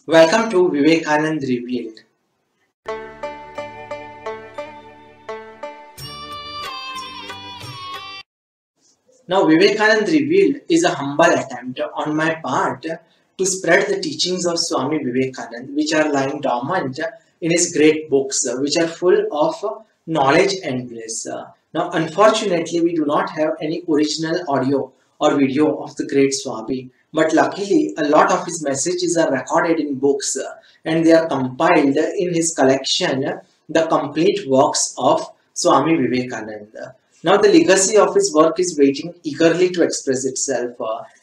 Welcome to Vivekanand Revealed. Now, Vivekanand Revealed is a humble attempt on my part to spread the teachings of Swami Vivekanand, which are lying dormant in his great books, which are full of knowledge and bliss. Now, unfortunately, we do not have any original audio or video of the great Swami, but luckily, a lot of his messages are recorded in books and they are compiled in his collection, The Complete Works of Swami Vivekananda. Now, the legacy of his work is waiting eagerly to express itself,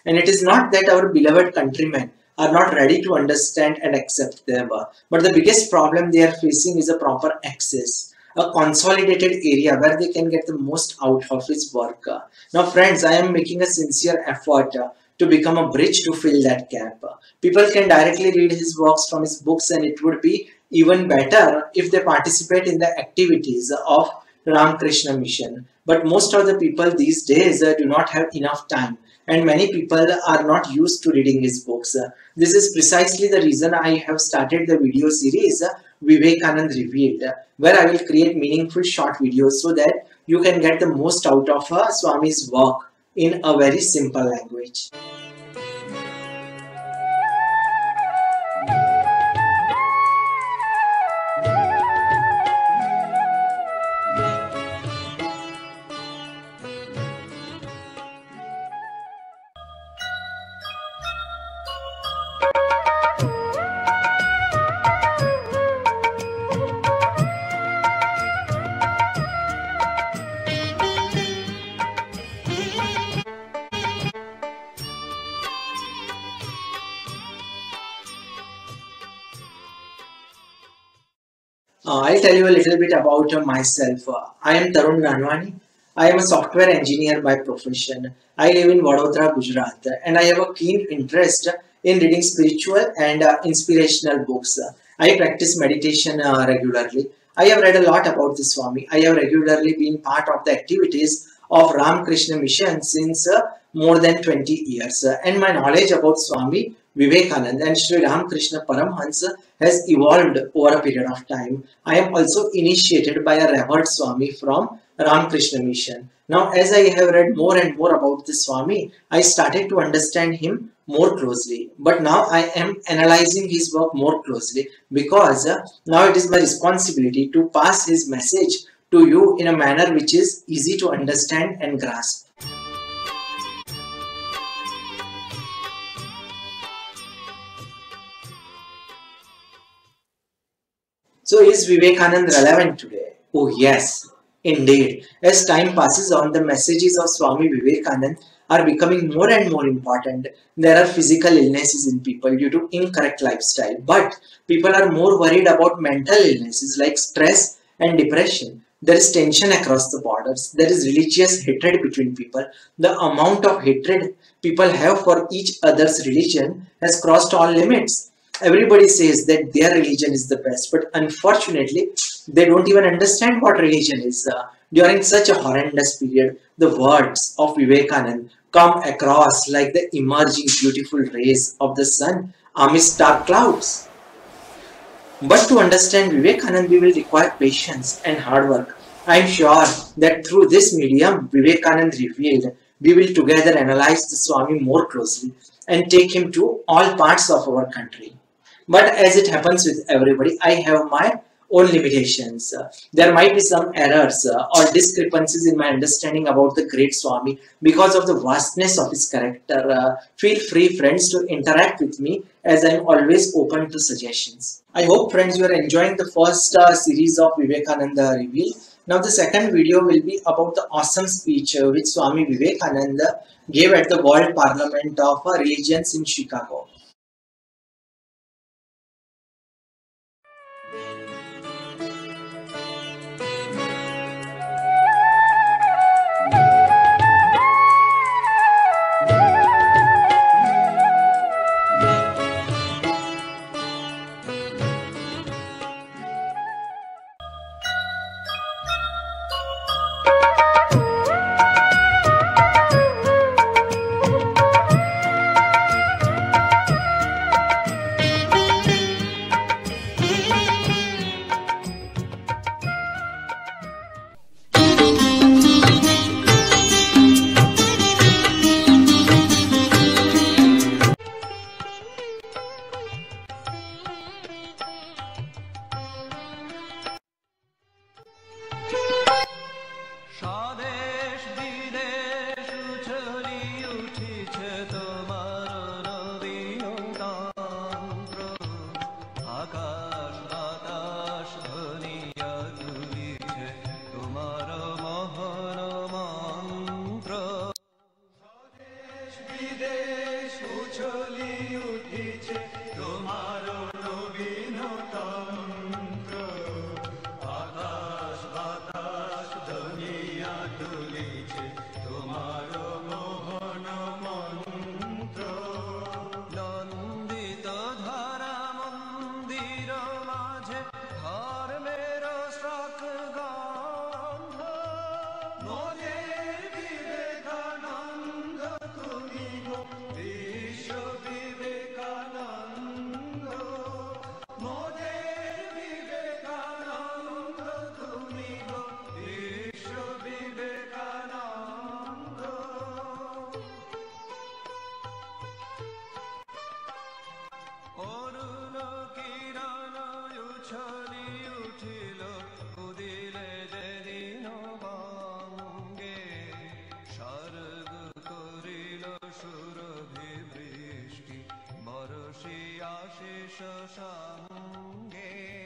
and it is not that our beloved countrymen are not ready to understand and accept them, but the biggest problem they are facing is a proper access, a consolidated area where they can get the most out of his work. Now, friends, I am making a sincere effort to become a bridge to fill that gap. People can directly read his works from his books, and it would be even better if they participate in the activities of Ramakrishna Mission. But most of the people these days do not have enough time, and many people are not used to reading his books. This is precisely the reason I have started the video series Vivekanand Revealed, where I will create meaningful short videos so that you can get the most out of Swami's work in a very simple language. I'll tell you a little bit about myself. I am Tarun Ranwani. I am a software engineer by profession. I live in Vadodara, Gujarat, and I have a keen interest in reading spiritual and inspirational books. I practice meditation regularly. I have read a lot about the Swami. I have regularly been part of the activities of Ramakrishna Mission since more than 20 years. And my knowledge about Swami Vivekananda and Sri Ramakrishna Paramhansa has evolved over a period of time. I am also initiated by a revered Swami from Ramakrishna Mission. Now, as I have read more and more about the Swami, I started to understand him more closely. But now I am analyzing his work more closely because now it is my responsibility to pass his message to you in a manner which is easy to understand and grasp. So is Vivekanand relevant today? Oh yes, indeed. As time passes on, the messages of Swami Vivekanand are becoming more and more important. There are physical illnesses in people due to incorrect lifestyle, but people are more worried about mental illnesses like stress and depression. There is tension across the borders. There is religious hatred between people. The amount of hatred people have for each other's religion has crossed all limits. Everybody says that their religion is the best, but unfortunately, they don't even understand what religion is. During such a horrendous period, the words of Vivekanand come across like the emerging beautiful rays of the sun amidst dark clouds. But to understand Vivekanand, we will require patience and hard work. I am sure that through this medium, Vivekanand Revealed, we will together analyze the Swami more closely and take him to all parts of our country. But as it happens with everybody, I have my own limitations. There might be some errors or discrepancies in my understanding about the great Swami because of the vastness of his character. Feel free, friends, to interact with me as I am always open to suggestions. I hope, friends, you are enjoying the first series of Vivekananda Reveal. Now, the second video will be about the awesome speech which Swami Vivekananda gave at the World Parliament of Religions in Chicago. ছলি উঠিল উদিলে যেদিন বঙ্গে, স্বর্গ করিল সুরভি বৃষ্টি বরষি আশিস সঙ্গে।